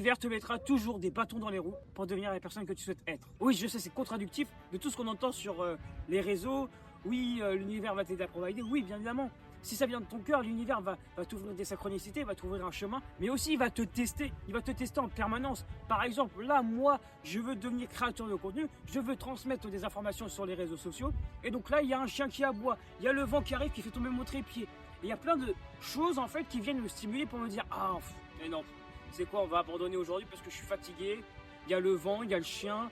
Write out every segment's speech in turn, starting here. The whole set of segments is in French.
L'univers te mettra toujours des bâtons dans les roues pour devenir la personne que tu souhaites être. Oui, je sais, c'est contradictif de tout ce qu'on entend sur les réseaux. Oui, l'univers va t'aider à provider. Oui, bien évidemment. Si ça vient de ton cœur, l'univers va t'ouvrir des synchronicités, va t'ouvrir un chemin, mais aussi il va te tester. Il va te tester en permanence. Par exemple, là, moi, je veux devenir créateur de contenu, je veux transmettre des informations sur les réseaux sociaux. Et donc là, il y a un chien qui aboie, il y a le vent qui arrive qui fait tomber mon trépied. Et il y a plein de choses en fait qui viennent me stimuler pour me dire ah, mais non, c'est quoi, on va abandonner aujourd'hui parce que je suis fatigué. Il y a le vent, il y a le chien.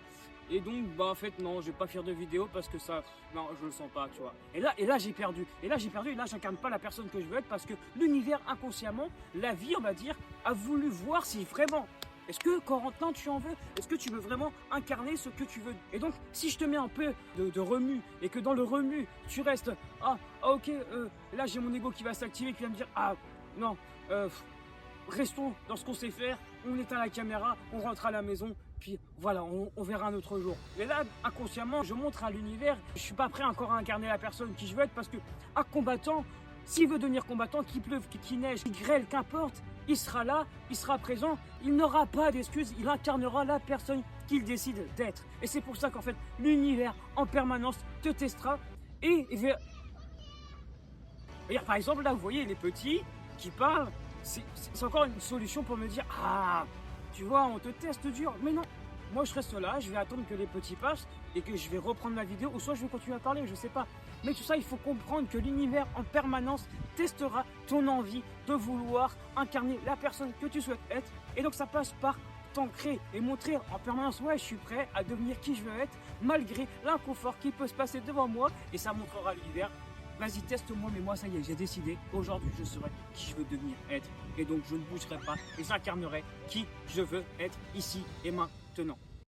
Et donc, bah en fait, non, je vais pas faire de vidéo parce que ça, non, je le sens pas, tu vois. Et là, j'ai perdu. Et là, j'incarne pas la personne que je veux être parce que l'univers, inconsciemment, la vie, on va dire, a voulu voir si vraiment, est-ce que, Corentin, tu en veux? Est-ce que tu veux vraiment incarner ce que tu veux? Et donc, si je te mets un peu de remue et que dans le remue, tu restes, ok, là, j'ai mon ego qui va s'activer, qui va me dire, ah, non, restons dans ce qu'on sait faire, on éteint la caméra, on rentre à la maison, puis voilà, on verra un autre jour. Et là, inconsciemment, je montre à l'univers, je suis pas prêt encore à incarner la personne qui je veux être parce que un combattant, s'il veut devenir combattant, qu'il pleuve, qu'il neige, qu'il grêle, qu'importe, il sera là, il sera présent, il n'aura pas d'excuses, il incarnera la personne qu'il décide d'être. Et c'est pour ça qu'en fait, l'univers en permanence te testera et regarde, par exemple, là, vous voyez les petits qui parlent, c'est encore une solution pour me dire ah, tu vois, on te teste dur. Mais non, moi je reste là, je vais attendre que les petits passent et que je vais reprendre ma vidéo ou soit je vais continuer à parler, je sais pas. Mais tout ça, il faut comprendre que l'univers en permanence testera ton envie de vouloir incarner la personne que tu souhaites être. Et donc ça passe par t'ancrer et montrer en permanence ouais, je suis prêt à devenir qui je veux être malgré l'inconfort qui peut se passer devant moi et ça montrera à l'univers. Vas-y, teste-moi, mais moi, ça y est, j'ai décidé. Aujourd'hui, je serai qui je veux devenir être. Et donc, je ne bougerai pas et j'incarnerai qui je veux être ici et maintenant.